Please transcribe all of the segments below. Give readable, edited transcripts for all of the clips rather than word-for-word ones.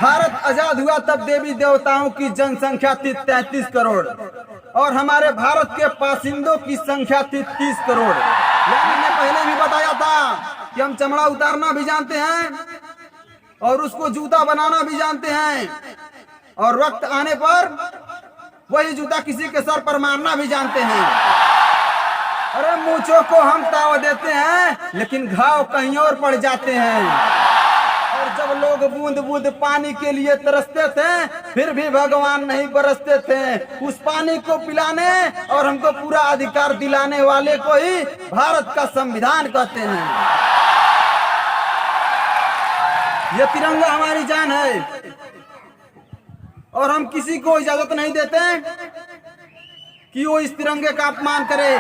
भारत आजाद हुआ तब देवी देवताओं की जनसंख्या थी 33 करोड़ और हमारे भारत के बासिंदों की संख्या थी 30 करोड़। मैंने पहले भी बताया था कि हम चमड़ा उतारना भी जानते हैं और उसको जूता बनाना भी जानते हैं और वक्त आने पर वही जूता किसी के सर पर मारना भी जानते हैं। अरे मूंछों को हम ताव देते हैं लेकिन घाव कहीं और पड़ जाते हैं। और जब लोग बूंद बूंद पानी के लिए तरसते थे फिर भी भगवान नहीं बरसते थे। उस पानी को पिलाने और हमको पूरा अधिकार दिलाने वाले को ही भारत का संविधान कहते हैं। ये तिरंगा हमारी जान है और हम किसी को इजाजत नहीं देते कि वो इस तिरंगे का अपमान करे।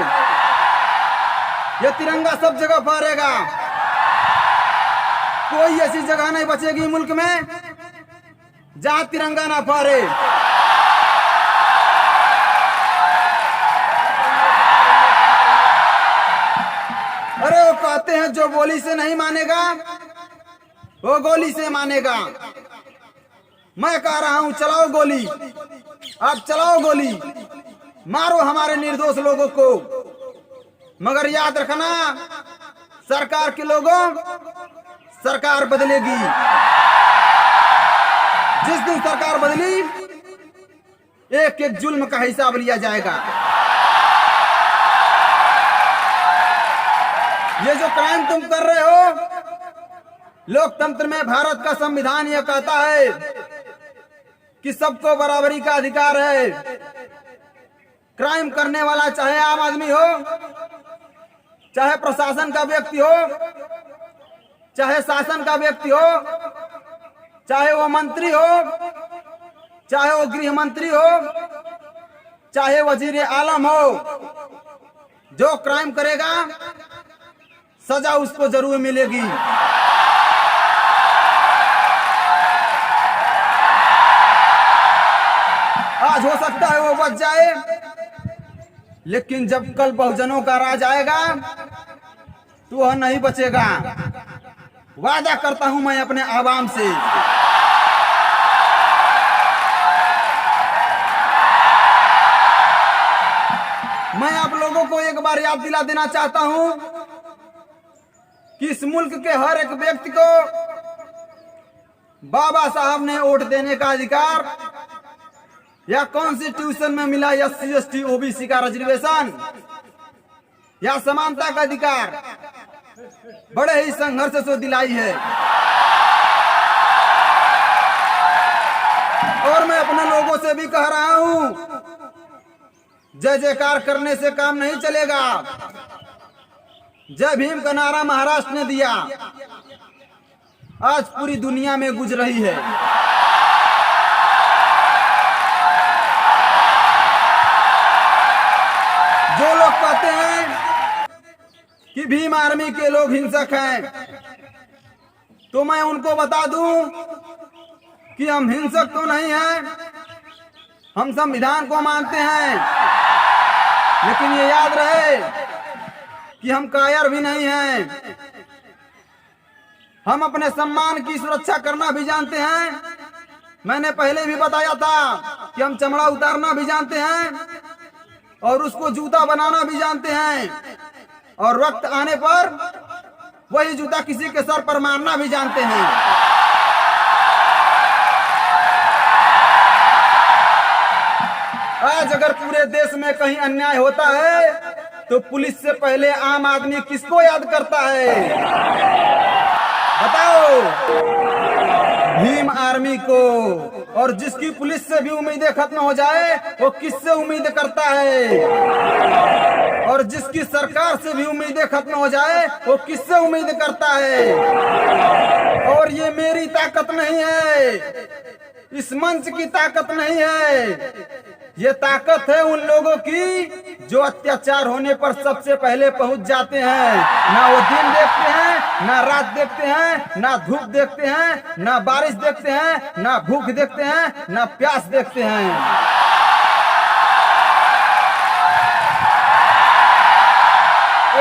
ये तिरंगा सब जगह फहरेगा, कोई ऐसी जगह नहीं बचेगी मुल्क में जहां तिरंगा ना फहरे। अरे वो कहते हैं जो बोली से नहीं मानेगा वो गोली से मानेगा। मैं कह रहा हूं चलाओ गोली, आप चलाओ गोली, मारो हमारे निर्दोष लोगों को, मगर याद रखना सरकार के लोगों सरकार बदलेगी। जिस दिन सरकार बदली एक एक जुल्म का हिसाब लिया जाएगा। ये जो क्राइम तुम कर रहे हो, लोकतंत्र में भारत का संविधान यह कहता है कि सबको बराबरी का अधिकार है। क्राइम करने वाला चाहे आम आदमी हो, चाहे प्रशासन का व्यक्ति हो, चाहे शासन का व्यक्ति हो, चाहे वो मंत्री हो, चाहे वो गृह मंत्री हो, चाहे वजीर आलम हो, जो क्राइम करेगा सजा उसको जरूर मिलेगी। आज हो सकता है वो बच जाए, लेकिन जब कल बहुजनों का राज आएगा तो वह नहीं बचेगा। वादा करता हूं मैं अपने आवाम से। मैं आप लोगों को एक बार याद दिला देना चाहता हूं कि इस मुल्क के हर एक व्यक्ति को बाबा साहब ने वोट देने का अधिकार या कॉन्स्टिट्यूशन में मिला SC ST OBC का रिजर्वेशन या समानता का अधिकार बड़े ही संघर्ष से दिलाई है। और मैं अपने लोगों से भी कह रहा हूं, जय जयकार करने से काम नहीं चलेगा। जय भीम का नारा महाराष्ट्र ने दिया, आज पूरी दुनिया में गूंज रही है। जो लोग कहते हैं कि भीम आर्मी के लोग हिंसक हैं, तो मैं उनको बता दूं कि हम हिंसक तो नहीं हैं, हम संविधान को मानते हैं, लेकिन ये याद रहे कि हम कायर भी नहीं हैं। हम अपने सम्मान की सुरक्षा करना भी जानते हैं। मैंने पहले भी बताया था कि हम चमड़ा उतारना भी जानते हैं और उसको जूता बनाना भी जानते हैं और वक्त आने पर वही जूता किसी के सर पर मारना भी जानते हैं। आज अगर पूरे देश में कहीं अन्याय होता है तो पुलिस से पहले आम आदमी किसको याद करता है? बताओ, भीम आर्मी को। और जिसकी पुलिस से भी उम्मीदें खत्म हो जाए वो किससे उम्मीद करता है? और जिसकी सरकार से भी उम्मीदें खत्म हो जाए वो किससे उम्मीद करता है? और ये मेरी ताकत नहीं है, इस मंच की ताकत नहीं है, ये ताकत है उन लोगों की जो अत्याचार होने पर सबसे पहले पहुंच जाते हैं। ना वो दिन देखते हैं, ना रात देखते हैं, ना धूप देखते हैं, ना बारिश देखते हैं, ना भूख देखते हैं, ना प्यास देखते हैं।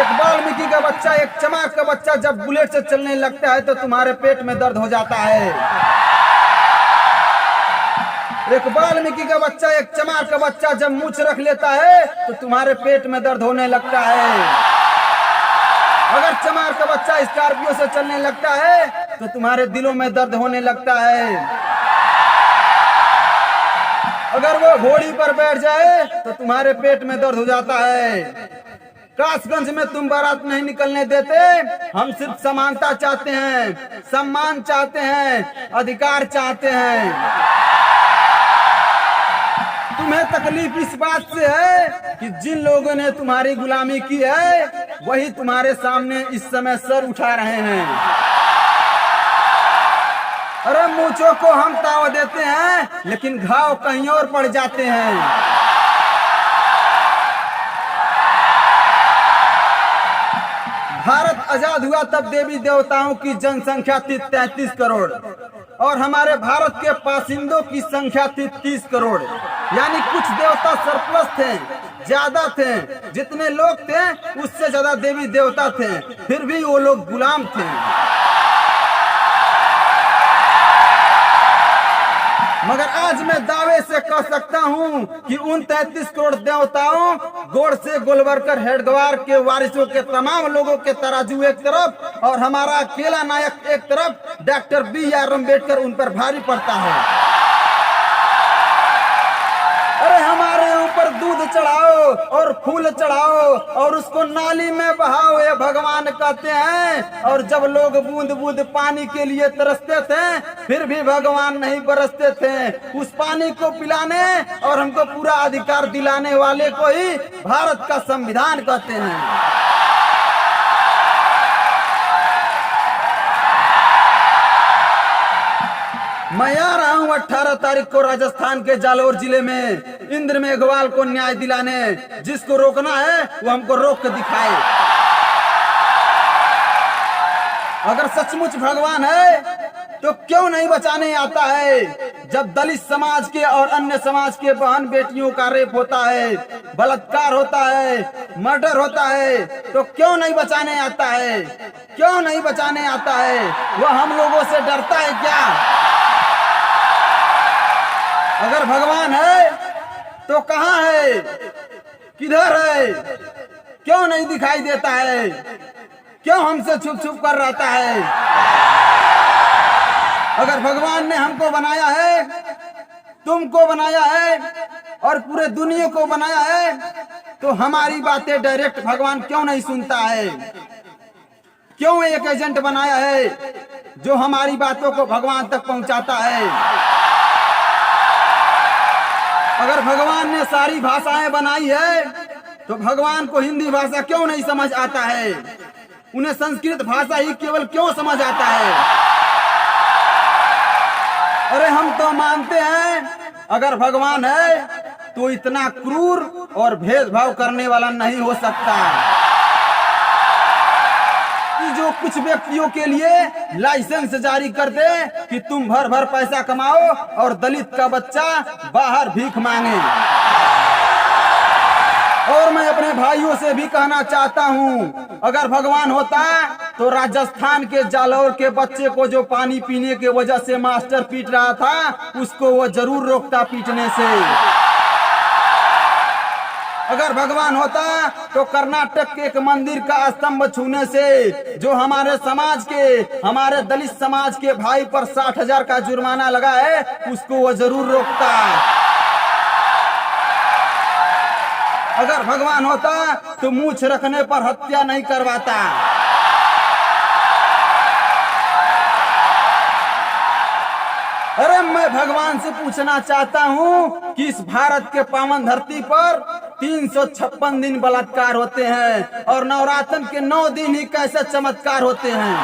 एक वाल्मीकि का बच्चा, एक चमार का बच्चा जब बुलेट से चलने लगता है तो तुम्हारे पेट में दर्द हो जाता है। एक वाल्मीकि का बच्चा, एक चमार का बच्चा जब मूछ रख लेता है तो तुम्हारे पेट में दर्द होने लगता है। अगर चमार का बच्चा स्कॉर्पियो से चलने लगता है तो तुम्हारे दिलों में दर्द होने लगता है। अगर वो घोड़ी पर बैठ जाए तो तुम्हारे पेट में दर्द हो जाता है। कासगंज में तुम बारात नहीं निकलने देते, हम सिर्फ समानता चाहते हैं, सम्मान चाहते हैं, अधिकार चाहते हैं। तुम्हें तकलीफ इस बात से है कि जिन लोगों ने तुम्हारी गुलामी की है वही तुम्हारे सामने इस समय सर उठा रहे हैं। अरे मूंछों को हम ताव देते हैं लेकिन घाव कहीं और पड़ जाते हैं। भारत आजाद हुआ तब देवी देवताओं की जनसंख्या थी 33 करोड़ और हमारे भारत के पासिंदों की संख्या थी 30 करोड़। यानी कुछ देवता सरप्लस थे, ज्यादा थे। जितने लोग थे उससे ज्यादा देवी देवता थे, फिर भी वो लोग गुलाम थे। मगर आज मैं दावे से कह सकता हूं कि उन 33 करोड़ देवताओं, गोड़ से गोलवरकर हेडगवार के वारिसों के तमाम लोगों के तराजू एक तरफ और हमारा अकेला नायक एक तरफ, डॉक्टर BR अम्बेडकर उन पर भारी पड़ता है। अरे हमारे ऊपर दूध चढ़ाओ और फूल चढ़ाओ और उसको नाली में बहाओ, ये भगवान कहते हैं। और जब लोग बूंद बूंद पानी के लिए तरसते थे फिर भी भगवान नहीं बरसते थे। उस पानी को पिलाने और हमको पूरा अधिकार दिलाने वाले को ही भारत का संविधान कहते हैं। मैं आ रहा हूँ 18 तारीख को राजस्थान के जालौर जिले में इंद्र मेघवाल को न्याय दिलाने। जिसको रोकना है वो हमको रोक के दिखाए। अगर सचमुच भगवान है तो क्यों नहीं बचाने आता है? जब दलित समाज के और अन्य समाज के बहन बेटियों का रेप होता है, बलात्कार होता है, मर्डर होता है, तो क्यों नहीं बचाने आता है? क्यों नहीं बचाने आता है? वो हम लोगों से डरता है क्या? अगर भगवान है तो कहाँ है, किधर है? क्यों नहीं दिखाई देता है? क्यों हमसे छुप छुप कर रहता है? अगर भगवान ने हमको बनाया है, तुमको बनाया है और पूरे दुनिया को बनाया है तो हमारी बातें डायरेक्ट भगवान क्यों नहीं सुनता है? क्यों एक एजेंट बनाया है जो हमारी बातों को भगवान तक पहुंचाता है? अगर भगवान ने सारी भाषाएं बनाई है तो भगवान को हिंदी भाषा क्यों नहीं समझ आता है? उन्हें संस्कृत भाषा ही केवल क्यों समझ आता है? अरे हम तो मानते हैं अगर भगवान है तो इतना क्रूर और भेदभाव करने वाला नहीं हो सकता कि जो कुछ व्यक्तियों के लिए लाइसेंस जारी कर दे कि तुम भर भर पैसा कमाओ और दलित का बच्चा बाहर भीख मांगे। और मैं अपने भाइयों से भी कहना चाहता हूँ, अगर भगवान होता तो राजस्थान के जालौर के बच्चे को जो पानी पीने के वजह से मास्टर पीट रहा था उसको वो जरूर रोकता पीटने से। अगर भगवान होता तो कर्नाटक के एक मंदिर का स्तंभ छूने से जो हमारे समाज के, हमारे दलित समाज के भाई पर 60,000 का जुर्माना लगा है उसको वो जरूर रोकता। अगर भगवान होता तो मूछ रखने पर हत्या नहीं करवाता। अरे मैं भगवान से पूछना चाहता हूँ कि इस भारत के पावन धरती पर 356 दिन बलात्कार होते हैं और नवरात्र के 9 दिन ही कैसे चमत्कार होते हैं।